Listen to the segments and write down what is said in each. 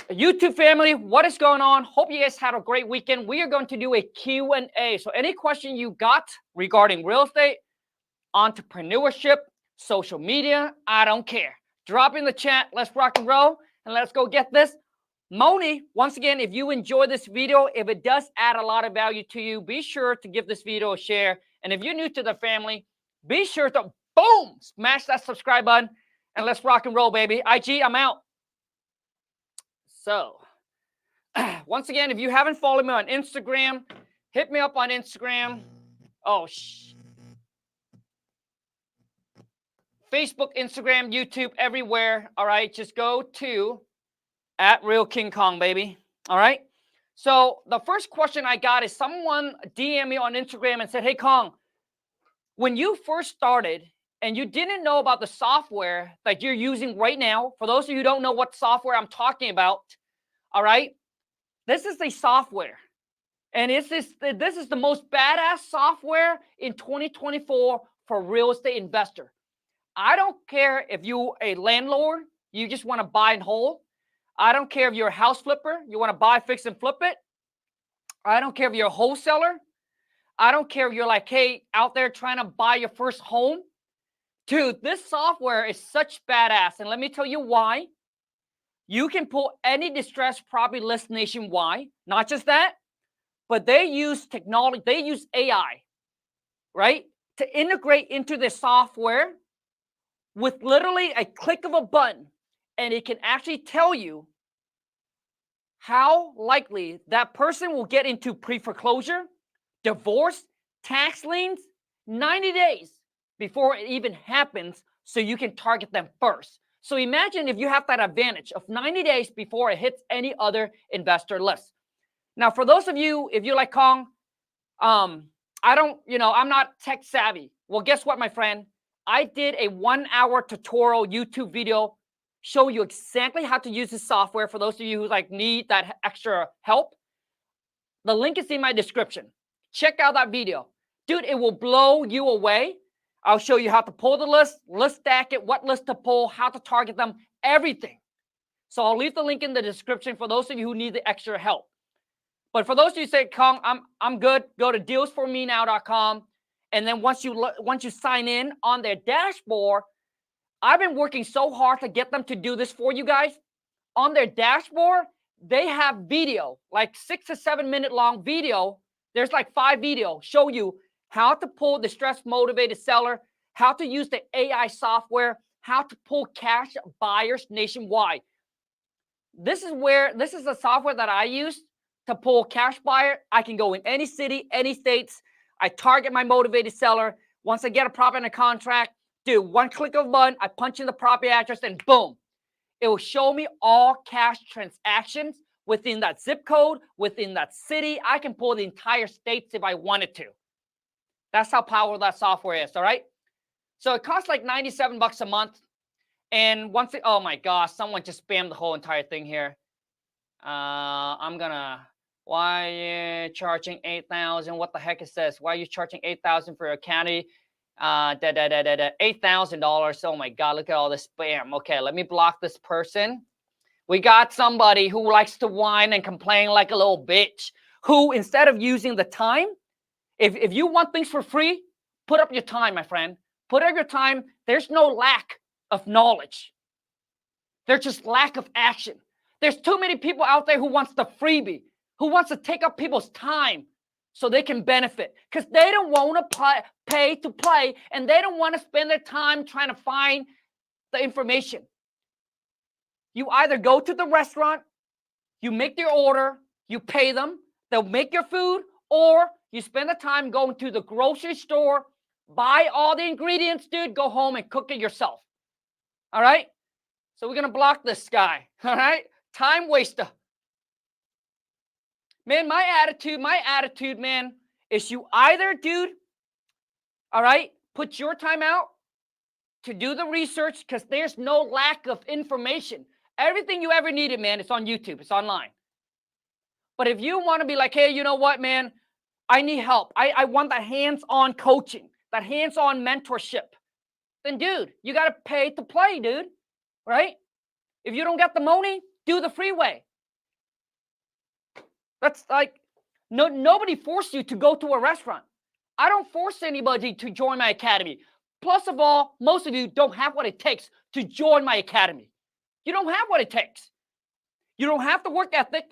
YouTube family, what is going on? Hope you guys had a great weekend. We are going to do a Q&A. So any question you got regarding real estate, entrepreneurship, social media, I don't care. Drop in the chat. Let's rock and roll, and let's go get this. Moni, once again, if you enjoy this video, if it does add a lot of value to you, be sure to give this video a share. And if you're new to the family, be sure to, boom, smash that subscribe button, and let's rock and roll, baby. IG, I'm out. So, once again, if you haven't followed me on Instagram, hit me up on Instagram. Oh, Facebook, Instagram, YouTube, everywhere. All right, just go to @RealKingKong, baby. All right. So the first question I got is someone DM me on Instagram and said, "Hey, Kong, when you first started and you didn't know about the software that you're using right now, for those of you who don't know what software I'm talking about, all right, this is the software. And this is the most badass software in 2024 for real estate investor. I don't care if you're a landlord, you just want to buy and hold. I don't care if you're a house flipper, you want to buy, fix, and flip it. I don't care if you're a wholesaler. I don't care if you're like, hey, out there trying to buy your first home. Dude, this software is such badass. And let me tell you why. You can pull any distressed property list nationwide. Not just that, but they use technology. They use AI, right, to integrate into the software with literally a click of a button. And it can actually tell you how likely that person will get into pre-foreclosure, divorce, tax liens, 90 days before it even happens, so you can target them first. So imagine if you have that advantage of 90 days before it hits any other investor list. Now, for those of you, if you're like, Kong, I'm not tech savvy. Well, guess what, my friend? I did a 1-hour tutorial YouTube video show you exactly how to use this software for those of you who like need that extra help. The link is in my description. Check out that video. Dude, it will blow you away. I'll show you how to pull the list stack it, what list to pull, how to target them, everything. So I'll leave the link in the description for those of you who need the extra help. But for those of you who say, Kong, I'm good, go to dealsformenow.com. And then once you sign in on their dashboard, I've been working so hard to get them to do this for you guys. On their dashboard, they have video, like 6 to 7 minute long video. There's like 5 videos show you how to pull distressed motivated seller, how to use the AI software, how to pull cash buyers nationwide. This is the software that I use to pull cash buyer. I can go in any city, any states. I target my motivated seller. Once I get a property in a contract, do one click of a button, I punch in the property address, and boom, it will show me all cash transactions within that zip code, within that city. I can pull the entire states if I wanted to. That's how powerful that software is, all right? So it costs like $97 a month. And oh my gosh, someone just spammed the whole entire thing here. Why are you charging $8,000? What the heck is this? Why are you charging $8,000 for a county? $8,000. Oh my God, look at all this spam. Okay, let me block this person. We got somebody who likes to whine and complain like a little bitch, who instead of using the time, if you want things for free, put up your time, my friend. Put up your time. There's no lack of knowledge. There's just lack of action. There's too many people out there who wants the freebie, who wants to take up people's time so they can benefit, because they don't want to pay to play, and they don't want to spend their time trying to find the information. You either go to the restaurant, you make your order, you pay them, they'll make your food, or you spend the time going to the grocery store, buy all the ingredients, dude, go home and cook it yourself. All right? So we're going to block this guy. All right? Time waster. Man, my attitude, man, is you either, dude, all right, put your time out to do the research, because there's no lack of information. Everything you ever needed, man, it's on YouTube. It's online. But if you want to be like, hey, you know what, man, I need help. I want that hands-on coaching, that hands-on mentorship. Then, dude, you got to pay to play, dude, right? If you don't get the money, do the freeway. That's like, nobody forced you to go to a restaurant. I don't force anybody to join my academy. Plus of all, most of you don't have what it takes to join my academy. You don't have what it takes. You don't have the work ethic.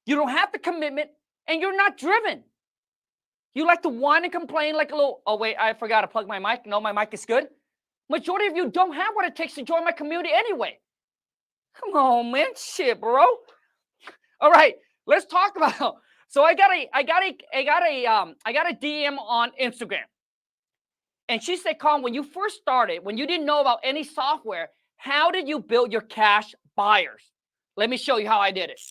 You don't have the commitment, and you're not driven. You like to whine and complain like a little, oh wait, I forgot to plug my mic. No, my mic is good. Majority of you don't have what it takes to join my community anyway. Come on, man. Shit, bro. All right, let's talk about. So I got a DM on Instagram, and she said, Colin, when you first started, when you didn't know about any software, how did you build your cash buyers? Let me show you how I did it.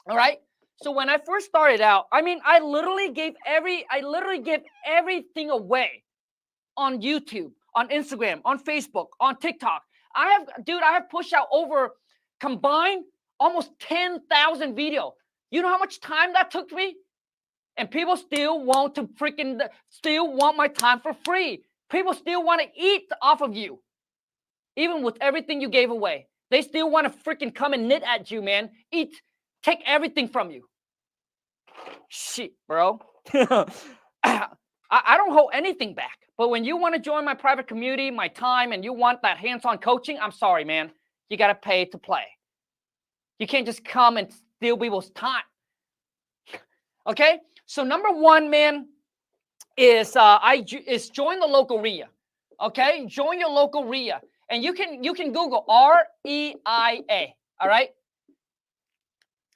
All right. So when I first started out, I mean, I literally gave everything away on YouTube, on Instagram, on Facebook, on TikTok. I have pushed out over combined almost 10,000 videos. You know how much time that took me? And people still want my time for free. People still want to eat off of you. Even with everything you gave away. They still want to freaking come and knit at you, man. Take everything from you. Shit, bro. I don't hold anything back. But when you want to join my private community, my time, and you want that hands-on coaching, I'm sorry, man. You got to pay to play. You can't just come and steal people's time. Okay? So number one, man, is join the local RIA. Okay? Join your local RIA. And you can Google REIA. All right?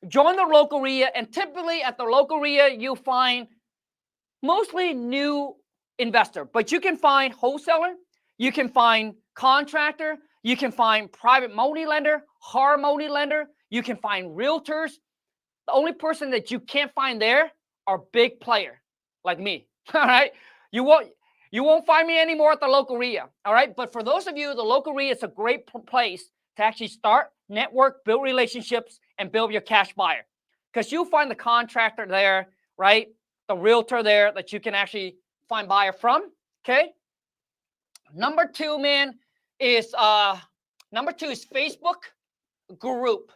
Join the local RIA, and typically at the local RIA, you'll find mostly new investor, but you can find wholesaler, you can find contractor, you can find private money lender, hard money lender, you can find realtors. The only person that you can't find there are big player like me. All right, you won't find me anymore at the local RIA. All right, but for those of you, the local RIA is a great place to actually start, network, build relationships, and build your cash buyer. Because you'll find the contractor there, right? The realtor there that you can actually find buyer from. Okay. Number two, man, is Facebook group.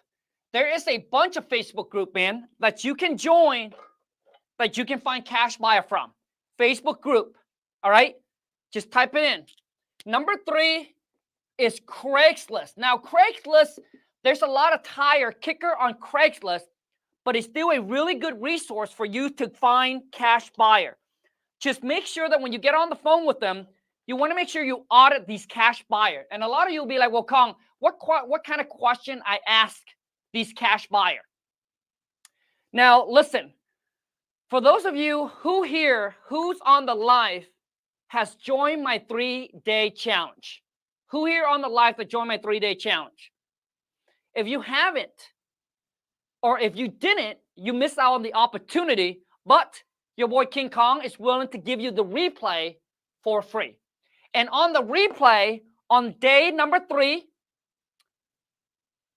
There is a bunch of Facebook group, man, that you can join, that you can find cash buyer from. Facebook group. All right. Just type it in. Number three is Craigslist. Now, Craigslist, there's a lot of tire kicker on Craigslist, but it's still a really good resource for you to find cash buyer. Just make sure that when you get on the phone with them, you want to make sure you audit these cash buyer. And a lot of you will be like, well, Kong, what kind of question I ask these cash buyer? Now, listen, for those of you who's on the live has joined my 3-day challenge. Who here on the live that joined my 3-day challenge? If you haven't, or if you didn't, you missed out on the opportunity, but your boy King Kong is willing to give you the replay for free. And on the replay, on day number 3,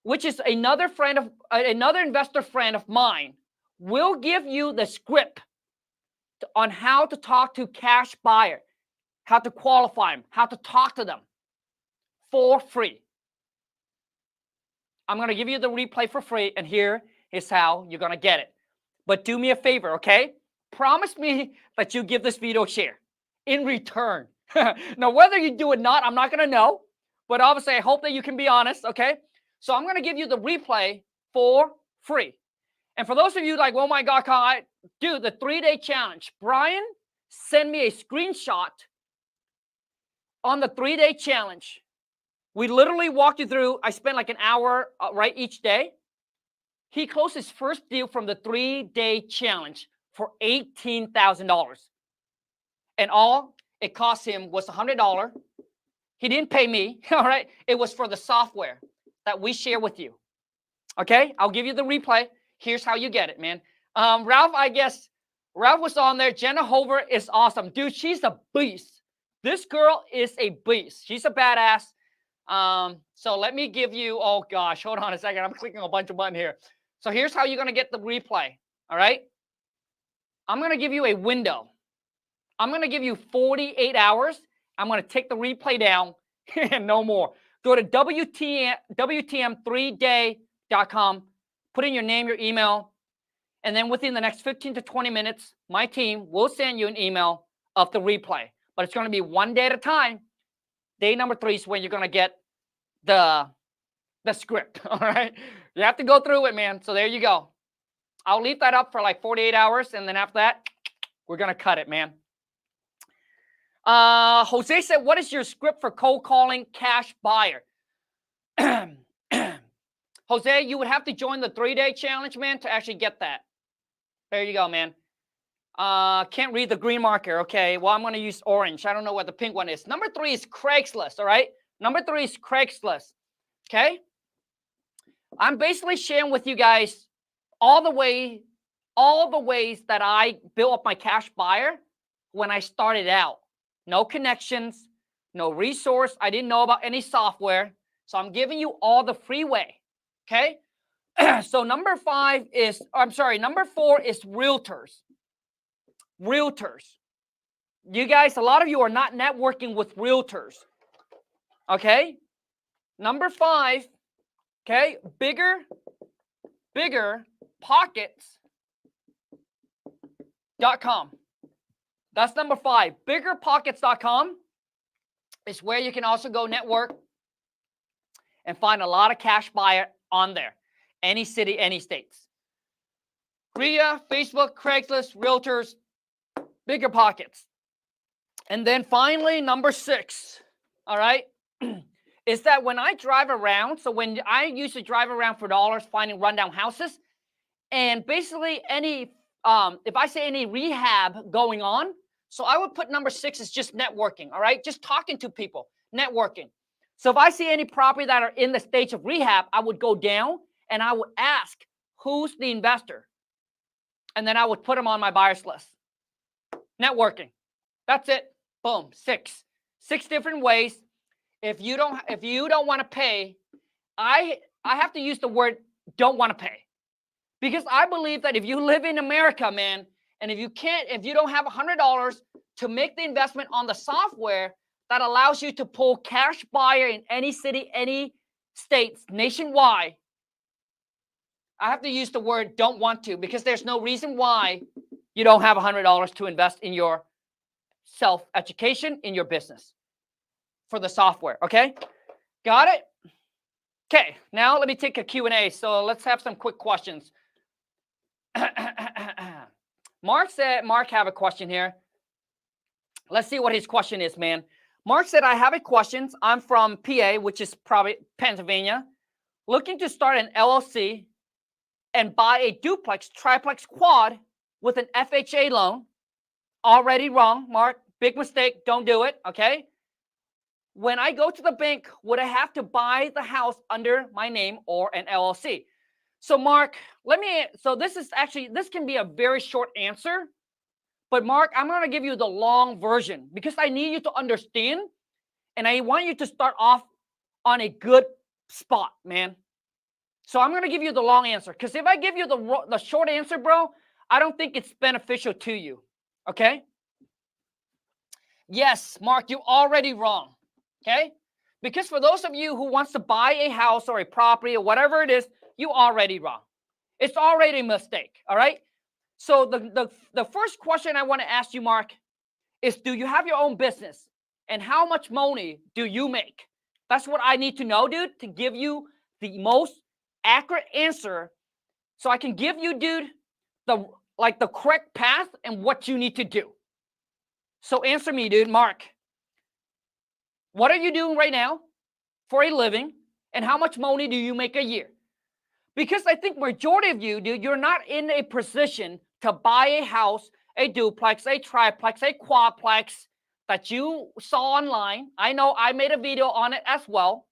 which is another investor friend of mine, will give you the script on how to talk to cash buyer, how to qualify them, how to talk to them for free. I'm going to give you the replay for free, and here is how you're going to get it. But do me a favor, okay? Promise me that you give this video a share in return. Now, whether you do it or not, I'm not going to know. But obviously, I hope that you can be honest, okay? So I'm going to give you the replay for free. And for those of you like, oh my God, Kyle, dude, the 3-day challenge. Brian, send me a screenshot on the 3-day challenge. We literally walked you through. I spent like an hour, right, each day. He closed his first deal from the 3-day challenge for $18,000. And all it cost him was $100. He didn't pay me, all right? It was for the software that we share with you. Okay? I'll give you the replay. Here's how you get it, man. Ralph, I guess, Ralph was on there. Jenna Hover is awesome. Dude, she's a beast. This girl is a beast. She's a badass. So let me give you, oh gosh, hold on a second. I'm clicking a bunch of buttons here. So here's how you're going to get the replay. All right. I'm going to give you a window. I'm going to give you 48 hours. I'm going to take the replay down and no more. Go to WTM3day.com, put in your name, your email, And then within the next 15 to 20 minutes, my team will send you an email of the replay. But it's going to be one day at a time. Day number 3 is when you're going to get the script, all right? You have to go through it, man. So there you go. I'll leave that up for like 48 hours, and then after that, we're going to cut it, man. Jose said, what is your script for cold calling cash buyer? Jose, you would have to join the 3-day challenge, man, to actually get that. There you go, man. Can't read the green marker. Okay, well, I'm going to use orange. I don't know what the pink one is. Number 3 is Craigslist, all right? Number 3 is Craigslist, okay? I'm basically sharing with you guys all the ways that I built up my cash buyer when I started out. No connections, no resource. I didn't know about any software. So I'm giving you all the free way, okay? So number 4 is realtors. Realtors. You guys, a lot of you are not networking with realtors, okay? Number 5, okay, bigger pockets.com. That's number 5. Biggerpockets.com is where you can also go network and find a lot of cash buyer on there. Any city, any states. RIA, Facebook, Craigslist, realtors, Bigger Pockets. And then finally, number 6, all right, is that when I drive around, so when I used to drive around for dollars finding rundown houses, and basically any, if I say any rehab going on, so I would put number 6 as just networking, all right? Just talking to people, networking. So if I see any property that are in the stage of rehab, I would go down and I would ask, who's the investor? And then I would put them on my buyer's list. Networking. That's it. Boom. 6 different ways. If you don't want to pay, I have to use the word don't want to pay. Because I believe that if you live in America, man, and if you don't have $100 to make the investment on the software that allows you to pull cash buyer in any city, any states, nationwide, I have to use the word don't want to, because there's no reason why you don't have $100 to invest in your self-education, in your business for the software, okay? Got it? Okay, now let me take a Q&A. So let's have some quick questions. Mark have a question here. Let's see what his question is, man. Mark said, I have a question. I'm from PA, which is probably Pennsylvania, looking to start an LLC and buy a duplex, triplex, quad with an FHA loan. Already wrong, Mark. Big mistake. Don't do it, okay? When I go to the bank, would I have to buy the house under my name or an LLC? So Mark, this can be a very short answer, but Mark, I'm going to give you the long version because I need you to understand, and I want you to start off on a good spot, man. So I'm going to give you the long answer, because if I give you the short answer, bro, I don't think it's beneficial to you, okay? Yes, Mark, you're already wrong, okay? Because for those of you who wants to buy a house or a property or whatever it is, you're already wrong. It's already a mistake, all right? So the first question I want to ask you, Mark, is do you have your own business? And how much money do you make? That's what I need to know, dude, to give you the most accurate answer so I can give you, dude, the correct path and what you need to do. So answer me, dude, Mark. What are you doing right now for a living, and how much money do you make a year? Because I think majority of you, dude, you're not in a position to buy a house, a duplex, a triplex, a quadplex that you saw online. I know I made a video on it as well,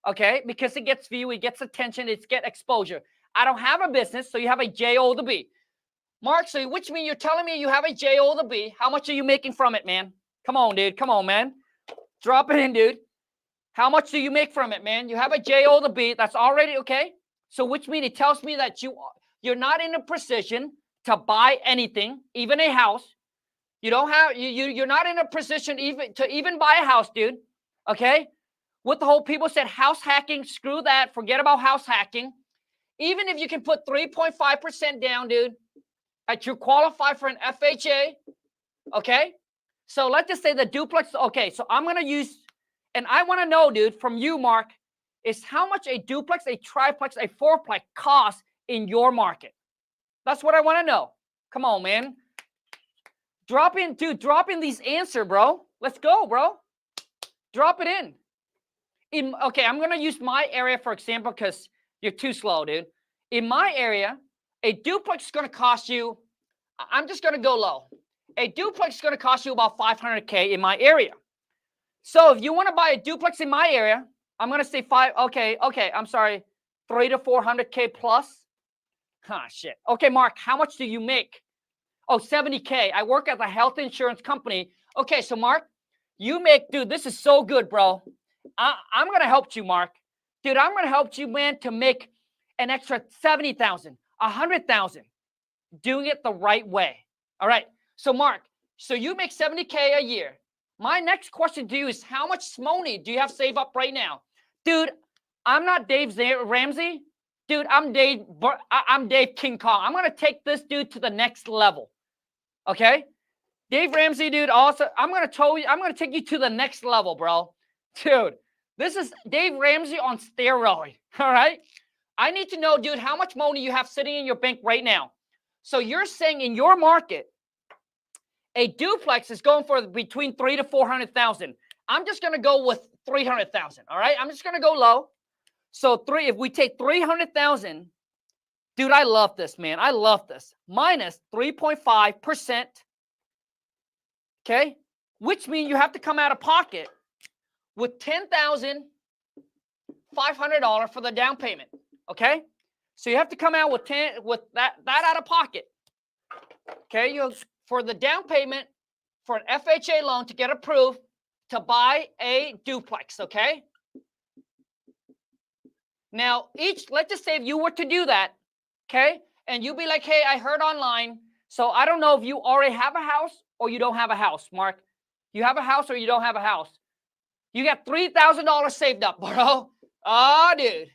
okay? Because it gets view, it gets attention, it gets exposure. I don't have a business, so you have a J-O to B. Mark, so which means you're telling me you have a J-O to B. How much are you making from it, man? Come on, dude. Come on, man. Drop it in, dude. How much do you make from it, man? You have a J-O to B. That's already okay. So which means it tells me that you're not in a position to buy anything, even a house. You don't have you're not in a position even buy a house, dude. Okay? What the whole people said, house hacking, screw that. Forget about house hacking. even if you can put 3.5% down, dude, that you qualify for an FHA, okay? So let's just say the duplex, okay, so I'm gonna use, and I wanna know, dude, from you, Mark, is how much a duplex, a triplex, a fourplex costs in your market. That's what I wanna know. Come on, man. Drop in, dude, drop in these answers, bro. Let's go, bro. Drop it in. Okay, I'm gonna use my area for example because you're too slow, dude. In my area, a duplex is gonna cost you, I'm just gonna go low. A duplex is gonna cost you about $500K in my area. So if you wanna buy a duplex in my area, I'm gonna say I'm sorry, 3 to 400K plus. Shit. Okay, Mark, how much do you make? Oh, 70K. I work at a health insurance company. Okay, so Mark, you make, dude, this is so good, bro. I'm going to help you, Mark. Dude, I'm going to help you, man, to make an extra 70,000, 100,000, doing it the right way. All right. So, Mark, so you make 70K a year. My next question to you is how much money do you have saved up right now? Dude, I'm not Dave Ramsey. Dude, I'm Dave King Kong. I'm going to take this dude to the next level. Okay? Dave Ramsey, dude, also, I'm going to take you to the next level, bro. Dude, this is Dave Ramsey on steroid, all right? I need to know, dude, how much money you have sitting in your bank right now. So you're saying in your market, a duplex is going for between 3 to 400,000. I'm just going to go with 300,000, all right? I'm just going to go low. So if we take 300,000, dude, I love this, man. I love this. Minus 3.5%, okay? Which means you have to come out of pocket with $10,500 for the down payment, okay? So you have to come out with that out of pocket, okay? For the down payment for an FHA loan to get approved to buy a duplex, okay? Now, let's just say if you were to do that, okay, and you'd be like, hey, I heard online, so I don't know if you already have a house or you don't have a house, Mark. You have a house or you don't have a house. You got $3,000 saved up, bro. Oh, dude.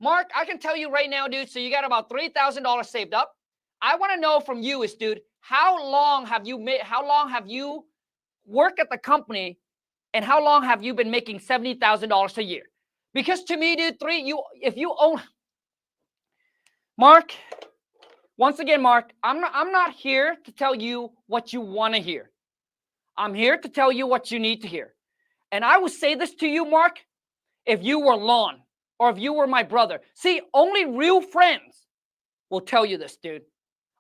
Mark, I can tell you right now, dude, so you got about $3,000 saved up. I want to know from you is, dude, how long have you worked at the company and how long have you been making $70,000 a year? Because to me, dude, if you own, Mark, once again, Mark, I'm not here to tell you what you want to hear. I'm here to tell you what you need to hear. And I will say this to you, Mark, if you were Lon or if you were my brother. See, only real friends will tell you this, dude.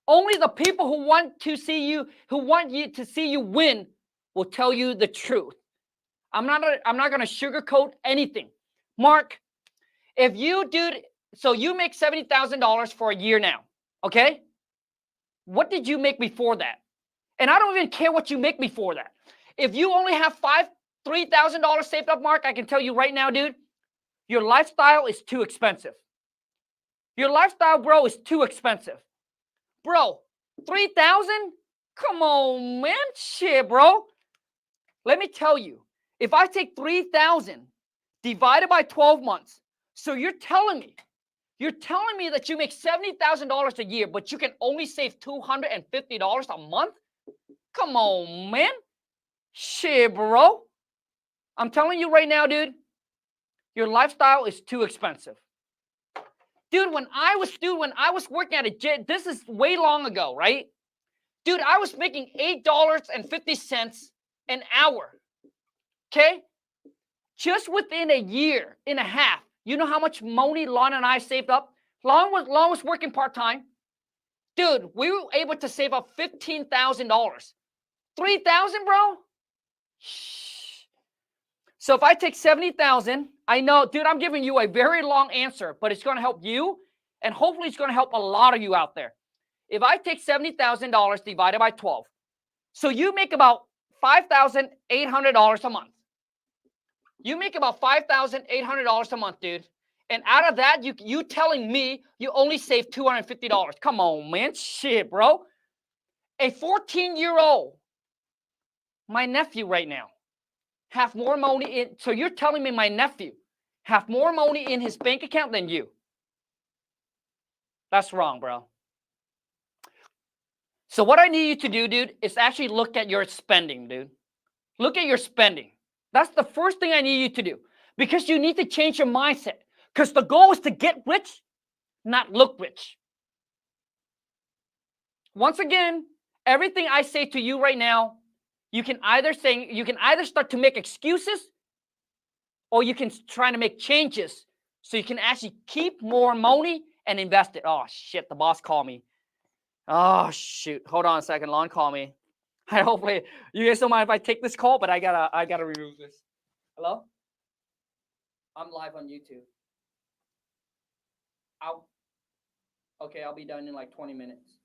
Only the people who want you to see you win will tell you the truth. I'm not going to sugarcoat anything. Mark, if you, dude, so you make $70,000 for a year now, okay? What did you make before that? And I don't even care what you make before that. If you only have $3,000 saved up, Mark, I can tell you right now, dude, your lifestyle is too expensive. Your lifestyle, bro, is too expensive. Bro, 3,000? Come on, man. Shit, bro. Let me tell you, if I take 3,000 divided by 12 months, so you're telling me that you make $70,000 a year, but you can only save $250 a month? Come on, man. Shit, bro. I'm telling you right now, dude, your lifestyle is too expensive. Dude, when I was working at a gym, this is way long ago, right? Dude, I was making $8.50 an hour. Okay? Just within a year and a half. You know how much money Lon and I saved up? Lon was working part-time. Dude, we were able to save up $15,000. $3,000, bro? Shh. So if I take 70,000, I know, dude, I'm giving you a very long answer, but it's going to help you, and hopefully it's going to help a lot of you out there. If I take $70,000 divided by 12, so you make about $5,800 a month. You make about $5,800 a month, dude. And out of that, you telling me you only save $250. Come on, man. Shit, bro. A 14-year-old, my nephew right now, have more money in. So you're telling me my nephew have more money in his bank account than you. That's wrong, bro. So what I need you to do, dude, is actually look at your spending, dude. Look at your spending. That's the first thing I need you to do, because you need to change your mindset, because the goal is to get rich, not look rich. Once again, everything I say to you right now, you can either start to make excuses, or you can try to make changes so you can actually keep more money and invest it. Oh shit, the boss called me. Oh shoot, hold on a second. Lon called me. Hopefully you guys don't mind if I take this call, but I gotta remove this. Hello? I'm live on YouTube. I'll be done in like 20 minutes.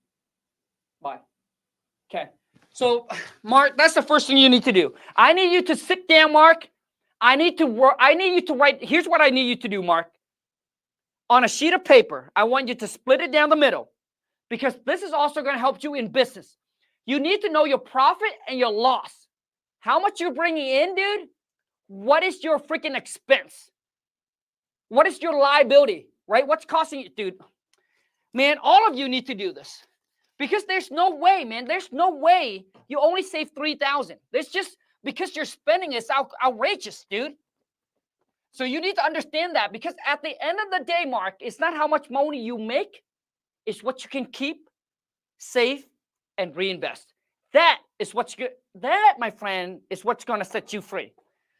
Bye. Okay. So, Mark, that's the first thing you need to do. I need you to sit down, Mark. I need you to write. Here's what I need you to do, Mark. On a sheet of paper, I want you to split it down the middle, because this is also going to help you in business. You need to know your profit and your loss. How much you're bringing in, dude? What is your freaking expense? What is your liability, right? What's costing you, dude? Man, all of you need to do this, because there's no way, man. There's no way you only save $3,000. There's just, because your spending is outrageous, dude. So you need to understand that, because at the end of the day, Mark, it's not how much money you make, it's what you can keep, save, and reinvest. That is what's good. That, my friend, is what's going to set you free.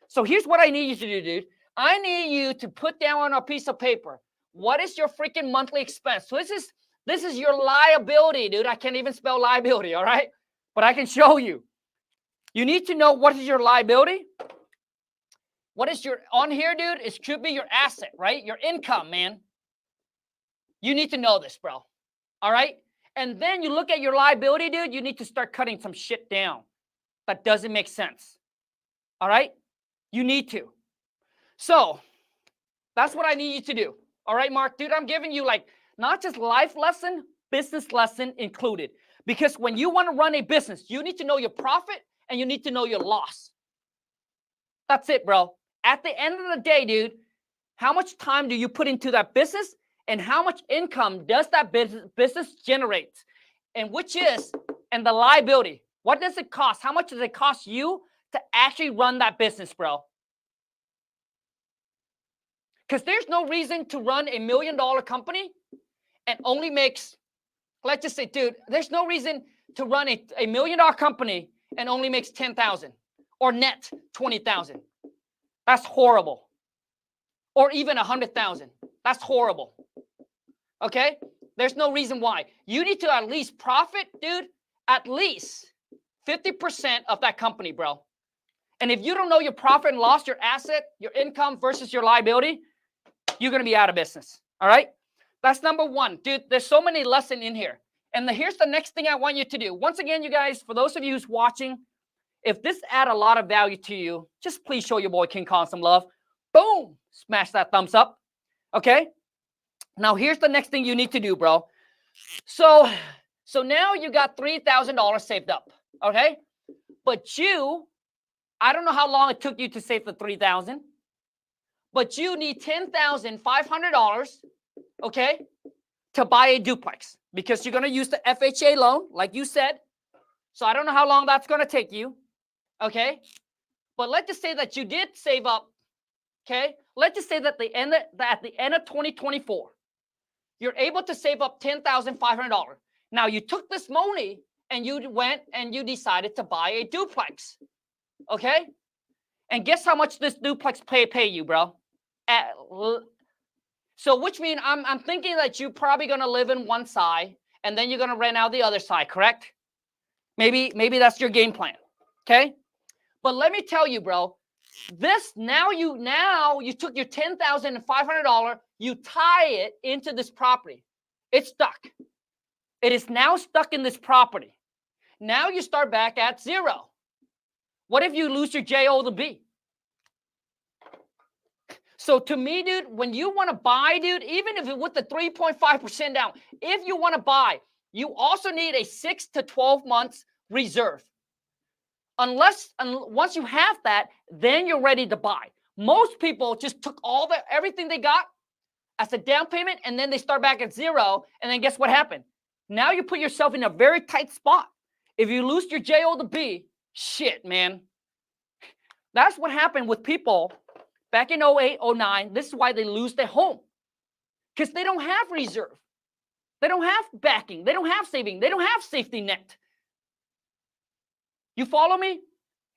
So here's what I need you to do, dude. I need you to put down on a piece of paper, what is your freaking monthly expense? So this is your liability, dude. I can't even spell liability, all right? But I can show you. You need to know what is your liability. What is your, on here, dude, it should be your asset, right? Your income, man. You need to know this, bro. All right? And then you look at your liability, dude, you need to start cutting some shit down that doesn't make sense. All right? You need to. So that's what I need you to do. All right, Mark, dude, I'm giving you like not just life lesson, business lesson included. Because when you want to run a business, you need to know your profit and you need to know your loss. That's it, bro. At the end of the day, dude, how much time do you put into that business and how much income does that business generate? And the liability. What does it cost? How much does it cost you to actually run that business, bro? Because there's no reason to run $1 million company and only makes, let's just say, dude, there's no reason to run a $1 million company and only makes 10,000 or net 20,000. That's horrible. Or even 100,000. That's horrible. Okay? There's no reason why. You need to at least profit, dude, at least 50% of that company, bro. And if you don't know your profit and loss, your asset, your income versus your liability, you're going to be out of business. All right? That's number one. Dude, there's so many lessons in here. And here's the next thing I want you to do. Once again, you guys, for those of you who's watching, if this add a lot of value to you, just please show your boy King Kong some love. Boom! Smash that thumbs up. Okay? Now, here's the next thing you need to do, bro. So now you got $3,000 saved up. Okay? But I don't know how long it took you to save the $3,000. But you need $10,500, okay, to buy a duplex, because you're going to use the FHA loan, like you said. So I don't know how long that's going to take you, okay? But let's just say that you did save up, okay? Let's just say that at the end of 2024, you're able to save up $10,500. Now, you took this money and you went and you decided to buy a duplex, okay? And guess how much this duplex pay you, bro? So which means I'm thinking that you're probably going to live in one side and then you're going to rent out the other side, correct? Maybe that's your game plan, okay? But let me tell you, bro, now you took your $10,500, you tie it into this property. It's stuck. It is now stuck in this property. Now you start back at zero. What if you lose your J-O to B? So to me, dude, when you want to buy, dude, even if it with the 3.5% down, if you want to buy, you also need a 6 to 12 months reserve. Once you have that, then you're ready to buy. Most people just took everything they got as a down payment, and then they start back at zero. And then guess what happened? Now you put yourself in a very tight spot. If you lose your J-O to B, shit, man. That's what happened with people back in 08, 09. This is why they lose their home. Because they don't have reserve. They don't have backing. They don't have saving. They don't have safety net. You follow me?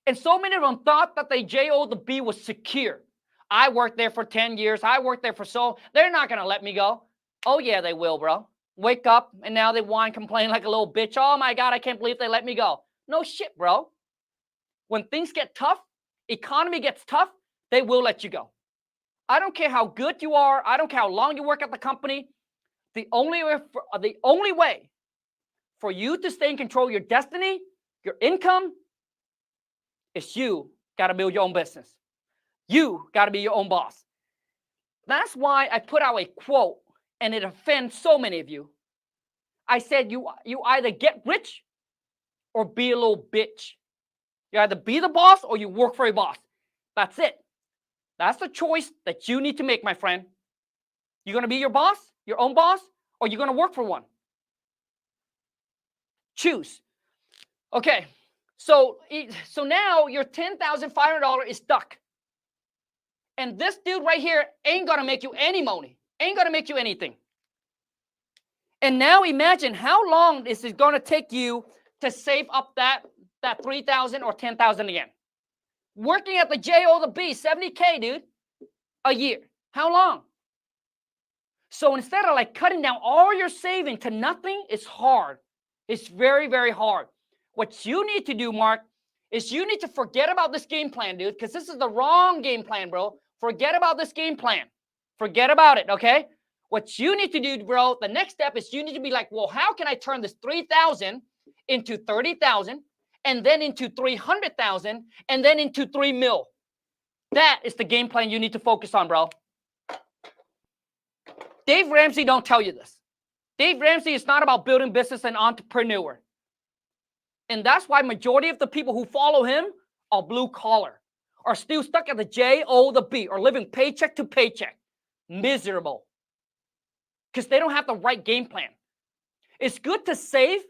And so many of them thought that the J-O to B was secure. I worked there for 10 years. I worked there for they're not going to let me go. Oh, yeah, they will, bro. Wake up, and now they whine, complain like a little bitch. Oh, my God, I can't believe they let me go. No shit, bro. When things get tough, economy gets tough, they will let you go. I don't care how good you are. I don't care how long you work at the company. The only way for you to stay in control of your destiny, your income, is you got to build your own business. You got to be your own boss. That's why I put out a quote, and it offends so many of you. I said you either get rich or be a little bitch. You either be the boss or you work for a boss. That's it. That's the choice that you need to make, my friend. You're going to be your boss, your own boss, or you're going to work for one. Choose. Okay, so now your $10,500 is stuck. And this dude right here ain't going to make you any money. Ain't going to make you anything. And now imagine how long is it going to take you to save up that $3,000 or $10,000 again. Working at the J-O to B, $70K, dude, a year. How long? So instead of like cutting down all your saving to nothing, it's hard. It's very, very hard. What you need to do, Mark, is you need to forget about this game plan, dude, because this is the wrong game plan, bro. Forget about this game plan. Forget about it, okay? What you need to do, bro, the next step is you need to be like, well, how can I turn this 3,000 into 30,000? And then into 300,000, and then into 3 mil. That is the game plan you need to focus on, bro. Dave Ramsey don't tell you this. Dave Ramsey is not about building business and entrepreneur. And that's why majority of the people who follow him are blue collar, are still stuck at the J-O to B, or living paycheck to paycheck. Miserable. Because they don't have the right game plan. It's good to save.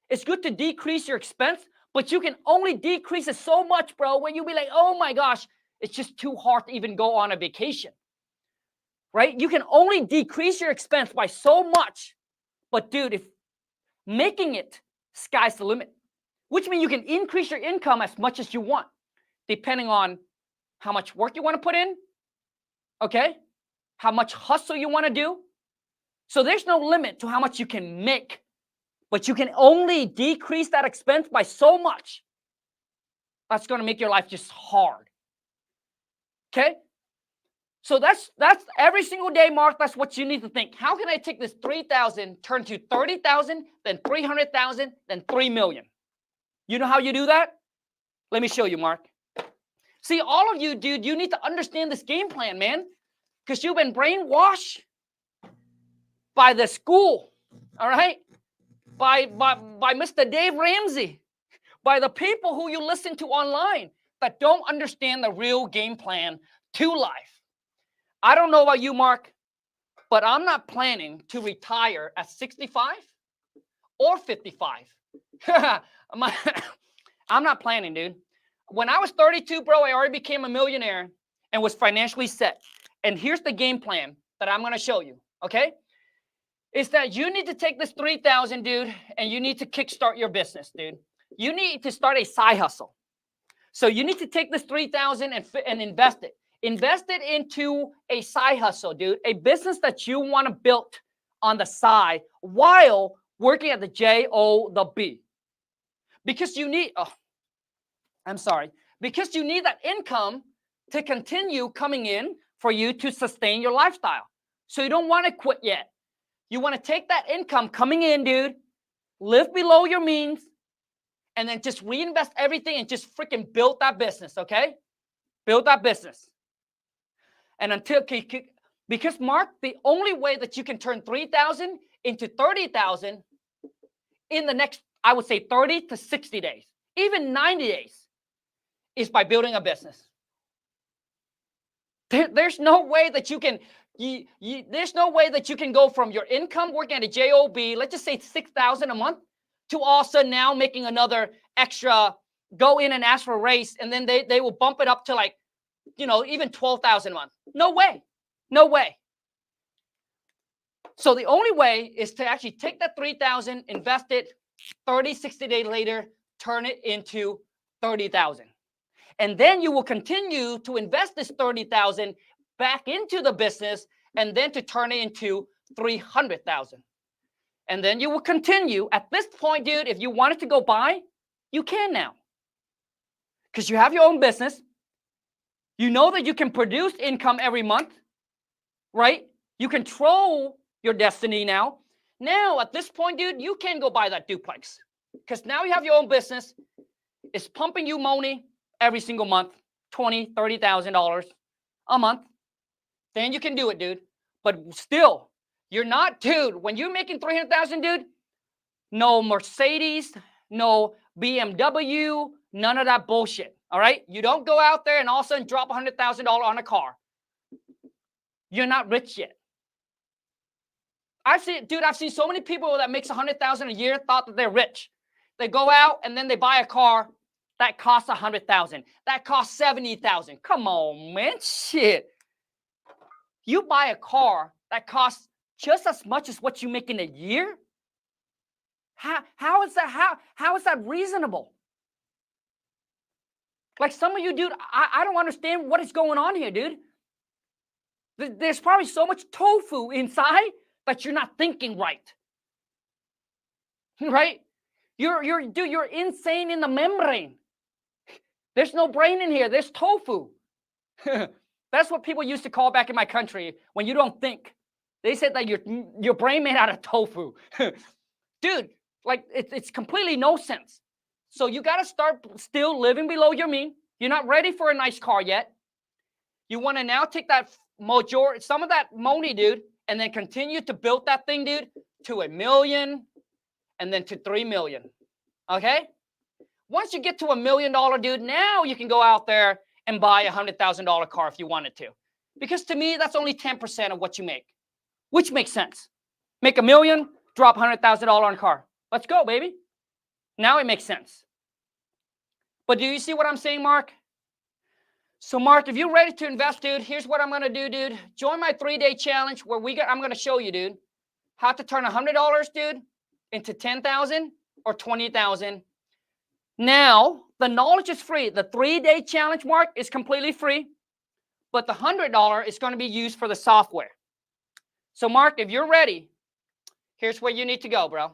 It's good to decrease your expense. But you can only decrease it so much, bro, when you be like, oh my gosh, it's just too hard to even go on a vacation, right? You can only decrease your expense by so much. But dude, if making it, sky's the limit, which means you can increase your income as much as you want, depending on how much work you want to put in, okay? How much hustle you want to do. So there's no limit to how much you can make. But you can only decrease that expense by so much. That's going to make your life just hard. Okay? So that's every single day, Mark. That's what you need to think. How can I take this 3,000, turn to 30,000, then 300,000, then 3 million? You know how you do that? Let me show you, Mark. See, all of you, dude, you need to understand this game plan, man, because you've been brainwashed by the school. All right? By Mr. Dave Ramsey, by the people who you listen to online that don't understand the real game plan to life. I don't know about you, Mark, but I'm not planning to retire at 65 or 55. I'm not planning, dude. When I was 32, bro, I already became a millionaire and was financially set. And here's the game plan that I'm going to show you, okay? Is that you need to take this 3,000, dude, and you need to kickstart your business, dude. You need to start a side hustle. So you need to take this 3,000 and invest it. Invest it into a side hustle, dude. A business that you want to build on the side while working at the J-O to B. Because you need, because you need that income to continue coming in for you to sustain your lifestyle. So you don't want to quit yet. You want to take that income coming in, dude, live below your means, and then just reinvest everything and just freaking build that business, okay? Build that business. And because Mark, the only way that you can turn 3,000 into 30,000 in the next, I would say 30 to 60 days, even 90 days, is by building a business. There's no way that you can There's no way that you can go from your income working at a job, let's just say $6,000 a month, to also now making another extra, go in and ask for a raise, and then they will bump it up to like, even $12,000 a month. No way. No way. So the only way is to actually take that $3,000, invest it, 30, 60 days later, turn it into $30,000. And then you will continue to invest this $30,000 back into the business, and then to turn it into $300,000. And then you will continue. At this point, dude, if you wanted to go buy, you can now. Because you have your own business. You know that you can produce income every month, right? You control your destiny now. Now, at this point, dude, you can go buy that duplex. Because now you have your own business. It's pumping you money every single month, $20,000, $30,000 a month. Then you can do it, dude. But still, you're not, dude, when you're making $300,000, dude, no Mercedes, no BMW, none of that bullshit. All right? You don't go out there and all of a sudden drop $100,000 on a car. You're not rich yet. I've seen so many people that makes $100,000 a year thought that they're rich. They go out and then they buy a car that costs $100,000. That costs $70,000. Come on, man, shit. You buy a car that costs just as much as what you make in a year? How is that reasonable? Like some of you, dude, I don't understand what is going on here, dude. There's probably so much tofu inside that you're not thinking right. Right? You're insane in the membrane. There's no brain in here. There's tofu. That's what people used to call back in my country when you don't think. They said that your brain made out of tofu. Dude, like it's completely no sense. So you got to start still living below your mean. You're not ready for a nice car yet. You want to now take that some of that money, dude, and then continue to build that thing, dude, to $1 million and then to $3 million. Okay? Once you get to $1 million, dude, now you can go out there and buy a $100,000 car if you wanted to. Because to me, that's only 10% of what you make, which makes sense. Make $1 million, drop $100,000 on a car. Let's go, baby. Now it makes sense. But do you see what I'm saying, Mark? So, Mark, if you're ready to invest, dude, here's what I'm going to do, dude. Join my 3-day challenge where I'm going to show you, dude, how to turn $100, dude, into $10,000 or $20,000. Now, the knowledge is free. The 3-day challenge, Mark, is completely free. But the $100 is going to be used for the software. So, Mark, if you're ready, here's where you need to go, bro.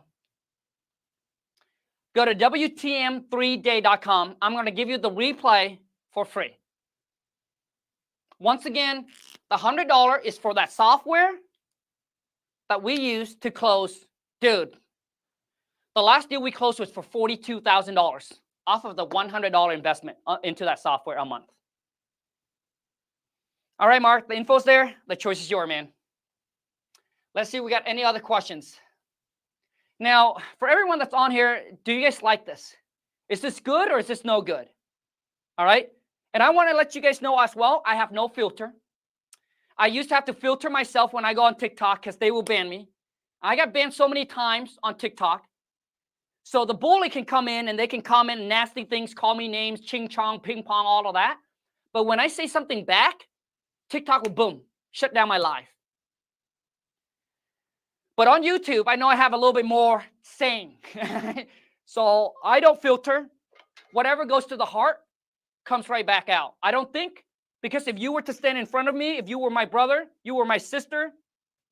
Go to WTM3day.com. I'm going to give you the replay for free. Once again, the $100 is for that software that we use to close. Dude, the last deal we closed was for $42,000 off of the $100 investment into that software a month. All right, Mark, the info's there. The choice is yours, man. Let's see if we got any other questions. Now, for everyone that's on here, do you guys like this? Is this good or is this no good? All right? And I want to let you guys know as well, I have no filter. I used to have to filter myself when I go on TikTok because they will ban me. I got banned so many times on TikTok. So the bully can come in and they can comment nasty things, call me names, ching chong, ping pong, all of that. But when I say something back, TikTok will boom, shut down my life. But on YouTube, I know I have a little bit more saying. So I don't filter. Whatever goes to the heart comes right back out. I don't think, because if you were to stand in front of me, if you were my brother, you were my sister,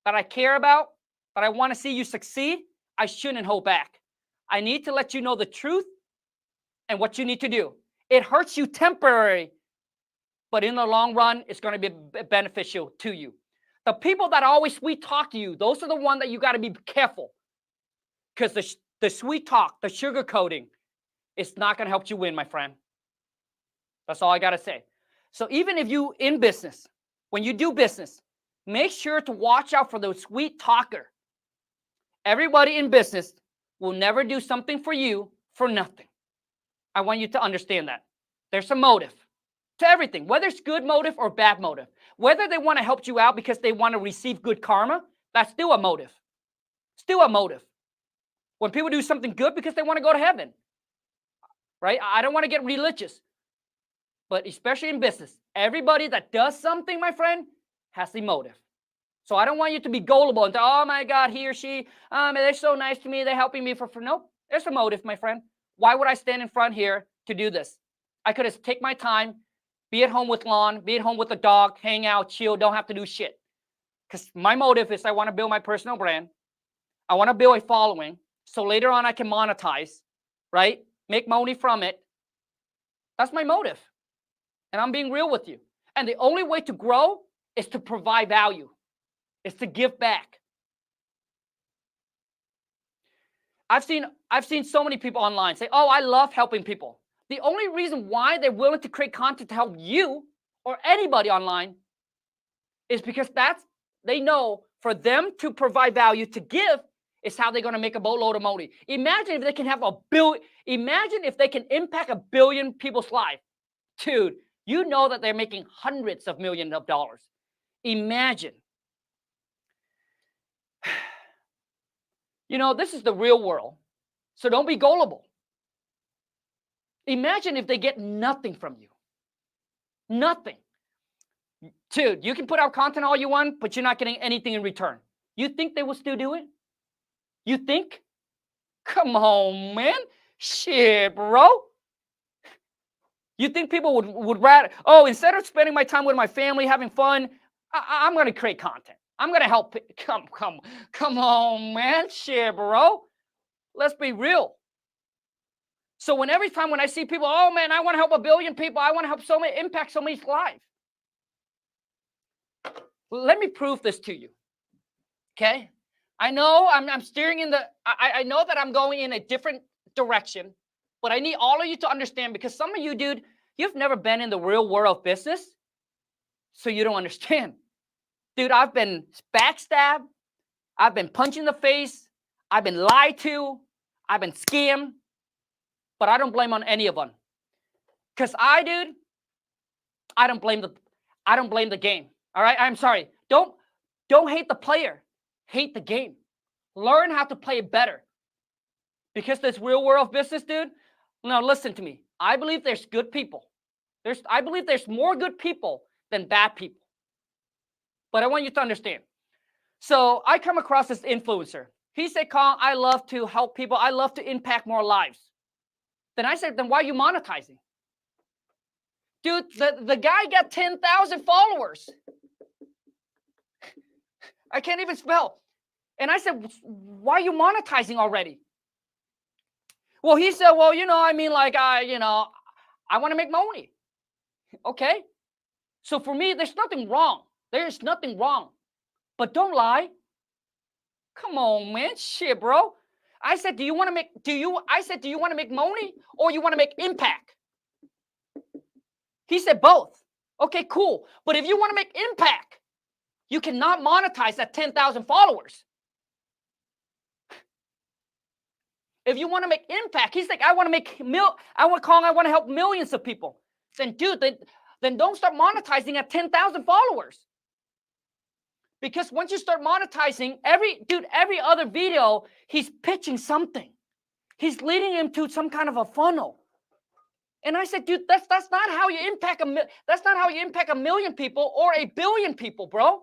that I care about, that I want to see you succeed, I shouldn't hold back. I need to let you know the truth and what you need to do. It hurts you temporarily, but in the long run, it's going to be beneficial to you. The people that always sweet talk to you, those are the ones that you got to be careful. Because the sweet talk, the sugar coating, it's not going to help you win, my friend. That's all I got to say. So even if you in business, when you do business, make sure to watch out for the sweet talker. Everybody in business will never do something for you for nothing. I want you to understand that. There's a motive to everything, whether it's good motive or bad motive. Whether they want to help you out because they want to receive good karma, that's still a motive. Still a motive. When people do something good because they want to go to heaven, right? I don't want to get religious, but especially in business, everybody that does something, my friend, has a motive. So I don't want you to be gullible and say, oh my God, he or she, they're so nice to me, they're helping me for nope. There's a motive, my friend. Why would I stand in front here to do this? I could have take my time, be at home with Lon, be at home with the dog, hang out, chill, don't have to do shit. Because my motive is I want to build my personal brand. I want to build a following. So later on I can monetize, right? Make money from it. That's my motive. And I'm being real with you. And the only way to grow is to provide value. Is to give back. I've seen so many people online say, oh, I love helping people. The only reason why they're willing to create content to help you or anybody online is because they know for them to provide value, to give, is how they're going to make a boatload of money. Imagine if they can have imagine if they can impact 1 billion people's life. Dude, you know that they're making hundreds of millions of dollars. Imagine. You know, this is the real world. So don't be gullible. Imagine if they get nothing from you. Nothing. Dude, you can put out content all you want, but you're not getting anything in return. You think they will still do it? You think? Come on, man. Shit, bro. You think people would rather, oh, instead of spending my time with my family, having fun, I'm going to create content. I'm going to help. Come on, man. Shit, bro. Let's be real. So every time when I see people, oh, man, I want to help 1 billion people. I want to help impact so many lives. Let me prove this to you. Okay? I know I'm steering in I know that I'm going in a different direction, but I need all of you to understand, because some of you, dude, you've never been in the real world of business, so you don't understand. Dude, I've been backstabbed. I've been punched in the face. I've been lied to. I've been scammed. But I don't blame on any of them. Because I don't blame the game. All right? I'm sorry. Don't hate the player. Hate the game. Learn how to play it better. Because this real world of business, dude, now listen to me. I believe there's good people. I believe there's more good people than bad people. But I want you to understand. So I come across this influencer. He said, Kong, I love to help people. I love to impact more lives. Then I said, then why are you monetizing? Dude, the guy got 10,000 followers. I can't even spell. And I said, why are you monetizing already? Well, he said, well, I mean, like, I want to make money. Okay. So for me, there's nothing wrong. There's nothing wrong. But don't lie. Come on, man. Shit, bro. I said, do you want to make money or you want to make impact? He said both. Okay, cool. But if you want to make impact, you cannot monetize that 10,000 followers. If you want to make impact, he's like, I want to help millions of people. Then, dude, then don't start monetizing at 10,000 followers. Because once you start monetizing, every other video, he's pitching something. He's leading him to some kind of a funnel. And I said, dude, that's not how you impact that's not how you impact 1 million people or 1 billion people, bro.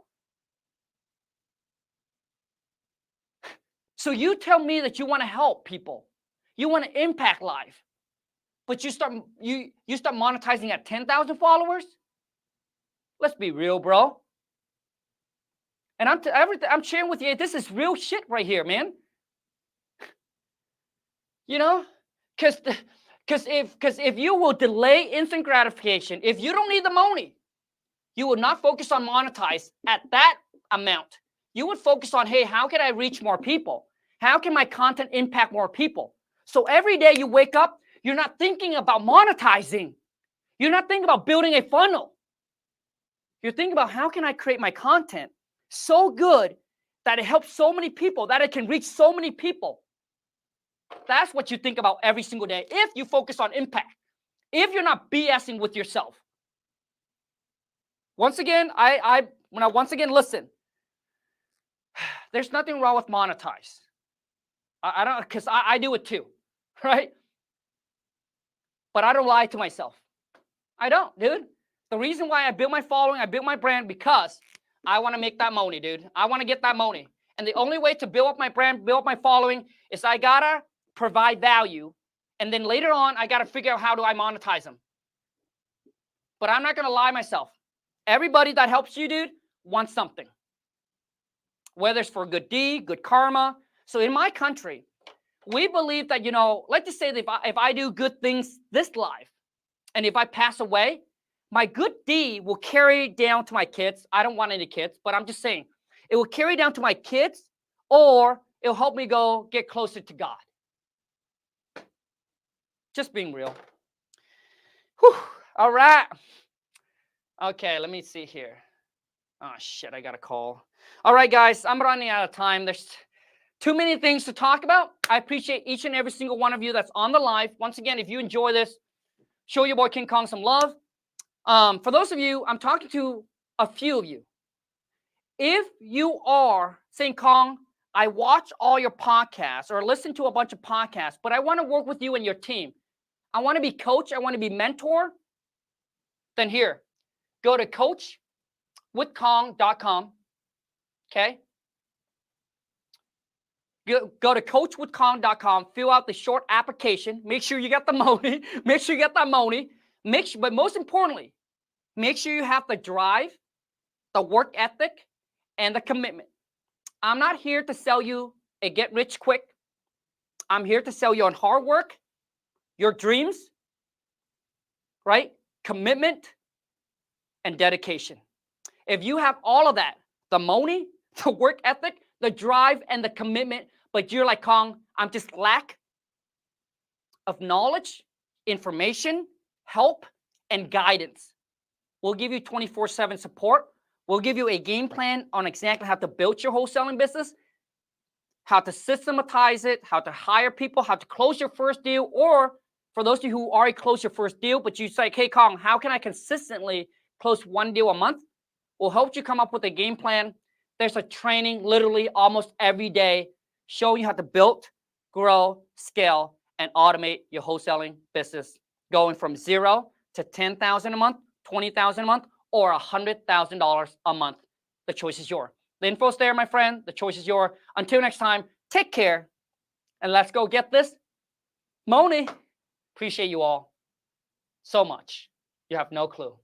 So you tell me that you want to help people. You want to impact life. But you start monetizing at 10,000 followers? Let's be real, bro. And I'm sharing with you, this is real shit right here, man. Because if you will delay instant gratification, if you don't need the money, you would not focus on monetize at that amount. You would focus on, hey, how can I reach more people? How can my content impact more people? So every day you wake up, you're not thinking about monetizing. You're not thinking about building a funnel. You're thinking about, how can I create my content so good that it helps so many people, that it can reach so many people. That's what you think about every single day if you focus on impact, if you're not BSing with yourself. Once again, once again listen, there's nothing wrong with monetize. I don't, because I do it too, right? But I don't lie to myself. I don't, dude. The reason why I built my following, I built my brand, because I want to make that money, dude. I want to get that money. And the only way to build up my brand, build up my following, is I gotta provide value. And then later on, I gotta figure out how do I monetize them. But I'm not gonna lie myself. Everybody that helps you, dude, wants something. Whether it's for good deed, good karma. So in my country, we believe that, let's just say that if I do good things this life, and if I pass away, my good deed will carry down to my kids. I don't want any kids, but I'm just saying, it will carry down to my kids, or it'll help me go get closer to God. Just being real. Whew. All right. Okay, let me see here. Oh, shit, I got a call. All right, guys, I'm running out of time. There's too many things to talk about. I appreciate each and every single one of you that's on the live. Once again, if you enjoy this, show your boy King Kong some love. For those of you, I'm talking to a few of you. If you are saying, Kong, I watch all your podcasts or listen to a bunch of podcasts, but I want to work with you and your team. I want to be coach. I want to be mentor. Then here, go to coachwithkong.com. Okay. Go to coachwithkong.com, fill out the short application. Make sure you get the money. Make sure you get that money. But most importantly, make sure you have the drive, the work ethic, and the commitment. I'm not here to sell you a get rich quick. I'm here to sell you on hard work, your dreams, right? Commitment and dedication. If you have all of that, the money, the work ethic, the drive, and the commitment, but you're like, Kong, I'm just lack of knowledge, information, help, and guidance. We'll give you 24/7 support. We'll give you a game plan on exactly how to build your wholesaling business, how to systematize it, how to hire people, how to close your first deal, or for those of you who already closed your first deal, but you say, hey, Kong, how can I consistently close one deal a month? We'll help you come up with a game plan. There's a training literally almost every day showing you how to build, grow, scale, and automate your wholesaling business, going from 0 to 10,000 a month, 20,000 a month, or $100,000 a month. The choice is yours. The info's there, my friend. The choice is yours. Until next time, take care, and let's go get this money. Appreciate you all so much. You have no clue.